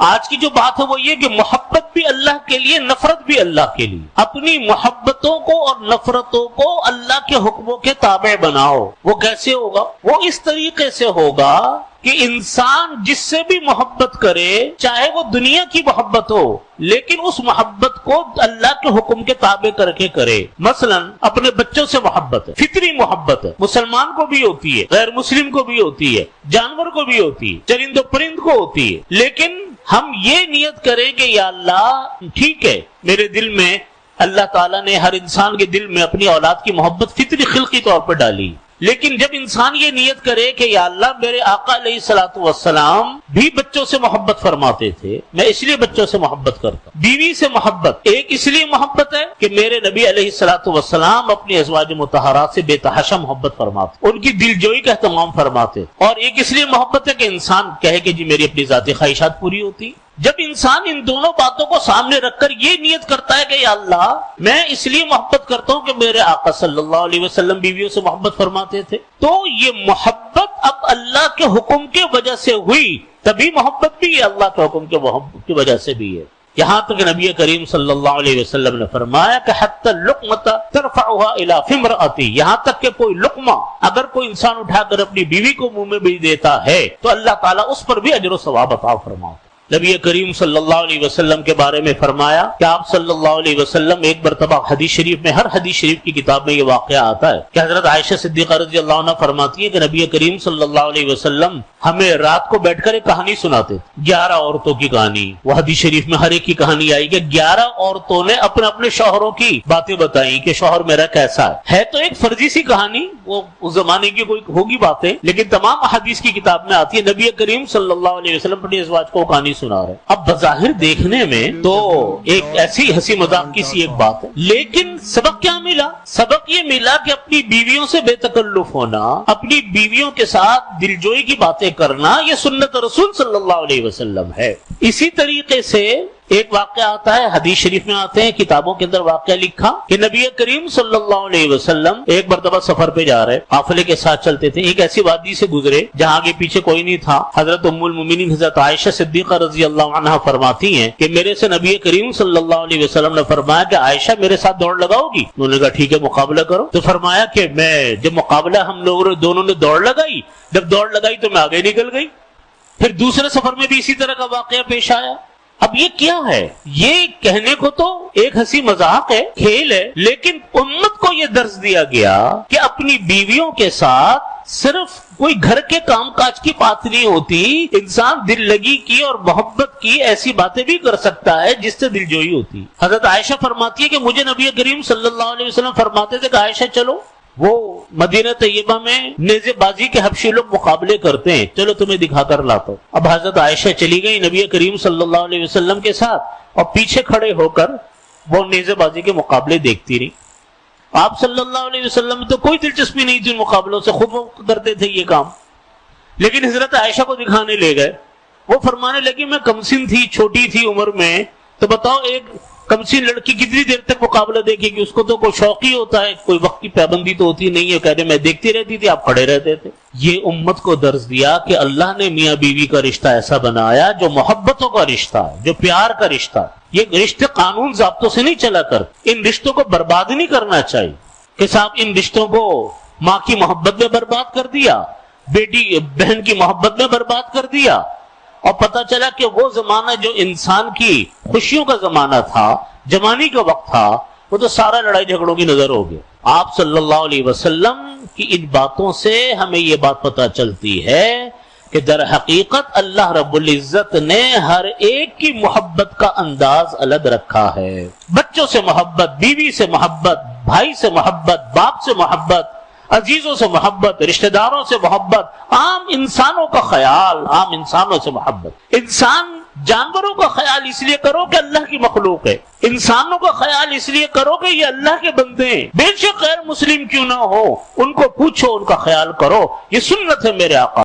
آج کی جو بات ہے وہ یہ کہ محبت بھی اللہ کے لیے، نفرت بھی اللہ کے لیے. اپنی محبتوں کو اور نفرتوں کو اللہ کے حکموں کے تابع بناؤ. وہ کیسے ہوگا؟ وہ اس طریقے سے ہوگا کہ انسان جس سے بھی محبت کرے، چاہے وہ دنیا کی محبت ہو، لیکن اس محبت کو اللہ کے حکم کے تابع کر کے کرے. مثلا اپنے بچوں سے محبت ہے، فطری محبت ہے، مسلمان کو بھی ہوتی ہے، غیر مسلم کو بھی ہوتی ہے، جانور کو بھی ہوتی ہے، چرند و پرند کو ہوتی ہے. لیکن ہم یہ نیت کریں کہ یا اللہ ٹھیک ہے، میرے دل میں اللہ تعالیٰ نے ہر انسان کے دل میں اپنی اولاد کی محبت فطری خلقی طور پر ڈالی. لیکن جب انسان یہ نیت کرے کہ یا اللہ میرے آقا علیہ الصلوۃ والسلام بھی بچوں سے محبت فرماتے تھے، میں اس لیے بچوں سے محبت کرتا ہوں. بیوی سے محبت ایک اس لیے محبت ہے کہ میرے نبی علیہ الصلوۃ والسلام اپنی ازواج مطہرات سے بے تحاشا محبت فرماتے، ان کی دل جوئی کا اہتمام فرماتے. اور ایک اس لیے محبت ہے کہ انسان کہے کہ جی میری اپنی ذاتی خواہشات پوری ہوتی. جب انسان ان دونوں باتوں کو سامنے رکھ کر یہ نیت کرتا ہے کہ یا اللہ میں اس لیے محبت کرتا ہوں کہ میرے آقا صلی اللہ علیہ وسلم بیویوں سے محبت فرماتے تھے، تو یہ محبت اب اللہ کے حکم کی وجہ سے ہوئی. تبھی محبت بھی یہ اللہ کے حکم کی وجہ سے بھی ہے. یہاں تک نبی کریم صلی اللہ علیہ وسلم نے فرمایا کہ حتی اللقمۃ ترفعها الی فی امرأتی، یہاں تک کہ کوئی لقمہ اگر کوئی انسان اٹھا کر اپنی بیوی کو منہ میں بھیج دیتا ہے تو اللہ تعالیٰ اس پر بھی اجر و ثواب عطا فرماتا. نبی کریم صلی اللہ علیہ وسلم کے بارے میں فرمایا کہ آپ صلی اللہ علیہ وسلم ایک مرتبہ حدیث شریف میں، ہر حدیث شریف کی کتاب میں یہ واقعہ آتا ہے کہ حضرت عائشہ صدیقہ رضی اللہ عنہ فرماتی ہے کہ نبی کریم صلی اللہ علیہ وسلم ہمیں رات کو بیٹھ کر ایک کہانی سناتے تھے، 11 عورتوں کی کہانی. وہ حدیث شریف میں ہر ایک کی کہانی آئی کہ 11 عورتوں نے اپنے اپنے شوہروں کی باتیں بتائی کہ شوہر میرا کیسا ہے. تو ایک فرضی سی کہانی، وہ اس زمانے کی کوئی ہوگی باتیں، لیکن تمام حدیث کی کتاب میں آتی ہے. نبی کریم صلی اللہ علیہ وسلم اپنی ازواج کو کہانی سنا رہے. اب بظاہر دیکھنے میں تو ایک ایسی ہنسی مذاق کی سی ایک بات ہے، لیکن سبق کیا ملا؟ سبق یہ ملا کہ اپنی بیویوں سے بے تکلف ہونا، اپنی بیویوں کے ساتھ دلجوئی کی باتیں کرنا، یہ سنت رسول صلی اللہ علیہ وسلم ہے. اسی طریقے سے ایک واقعہ آتا ہے، حدیث شریف میں آتے ہیں، کتابوں کے اندر واقعہ لکھا کہ نبی کریم صلی اللہ علیہ وسلم ایک مرتبہ سفر پہ جا رہے، قافلے کے ساتھ چلتے تھے. ایک ایسی وادی سے گزرے جہاں آگے پیچھے کوئی نہیں تھا. حضرت ام المومنین حضرت عائشہ صدیقہ رضی اللہ عنہا فرماتی ہیں کہ میرے سے نبی کریم صلی اللہ علیہ وسلم نے فرمایا کہ عائشہ میرے ساتھ دوڑ لگاؤ گی؟ انہوں نے کہا ٹھیک ہے مقابلہ کرو. تو فرمایا کہ میں جب مقابلہ ہم لوگوں دونوں نے دوڑ لگائی، جب دوڑ لگائی تو میں آگے نکل گئی. پھر دوسرے سفر میں بھی اسی طرح کا واقعہ پیش آیا. اب یہ کیا ہے؟ یہ کہنے کو تو ایک ہنسی مذاق ہے، کھیل ہے، لیکن امت کو یہ درس دیا گیا کہ اپنی بیویوں کے ساتھ صرف کوئی گھر کے کام کاج کی بات نہیں ہوتی، انسان دل لگی کی اور محبت کی ایسی باتیں بھی کر سکتا ہے جس سے دل جوئی ہوتی. حضرت عائشہ فرماتی ہے کہ مجھے نبی کریم صلی اللہ علیہ وسلم فرماتے تھے کہ عائشہ چلو، وہ مدینہ طیبہ میں نیزے بازی کے حبشی لوگ مقابلے کرتے ہیں، چلو تمہیں دکھا کر لاتا ہوں. اب حضرت عائشہ چلی گئی نبی کریم صلی اللہ علیہ وسلم کے ساتھ اور پیچھے کھڑے ہو کر وہ نیزے بازی کے مقابلے دیکھتی رہی. آپ صلی اللہ علیہ وسلم میں تو کوئی دلچسپی نہیں تھی ان مقابلوں سے، خود وہ کرتے تھے یہ کام، لیکن حضرت عائشہ کو دکھانے لے گئے. وہ فرمانے لگی میں کمسن تھی، چھوٹی تھی عمر میں، تو بتاؤ ایک کمسن لڑکی کتنی دیر تک مقابلہ دیکھے گی؟ اس کو تو کوئی شوق ہی ہوتا ہے، کوئی وقت کی پابندی تو ہوتی نہیں ہے. کہتے میں دیکھتی رہتی تھی، آپ کھڑے رہتے تھے. یہ امت کو درس دیا کہ اللہ نے میاں بیوی کا رشتہ ایسا بنایا جو محبتوں کا رشتہ ہے، جو پیار کا رشتہ ہے. یہ رشتے قانون ضابطوں سے نہیں چلا کر، ان رشتوں کو برباد نہیں کرنا چاہیے کہ صاحب ان رشتوں کو ماں کی محبت میں برباد کر دیا، بیٹی بہن کی محبت میں برباد کر دیا. اور پتہ چلا کہ وہ زمانہ جو انسان کی خوشیوں کا زمانہ تھا، جوانی کا وقت تھا، وہ تو سارا لڑائی جھگڑوں کی نظر ہو گیا. آپ صلی اللہ علیہ وسلم کی ان باتوں سے ہمیں یہ بات پتہ چلتی ہے کہ در حقیقت اللہ رب العزت نے ہر ایک کی محبت کا انداز الگ رکھا ہے. بچوں سے محبت، بیوی سے محبت، بھائی سے محبت، باپ سے محبت، عزیزوں سے محبت، رشتہ داروں سے محبت، عام انسانوں کا خیال، عام انسانوں سے محبت. انسان جانوروں کا خیال اس لیے کرو کہ اللہ کی مخلوق ہے، انسانوں کا خیال اس لیے کرو کہ یہ اللہ کے بندے ہیں، بے شک غیر مسلم کیوں نہ ہو ان کو پوچھو، ان کا خیال کرو. یہ سنت ہے میرے آقا.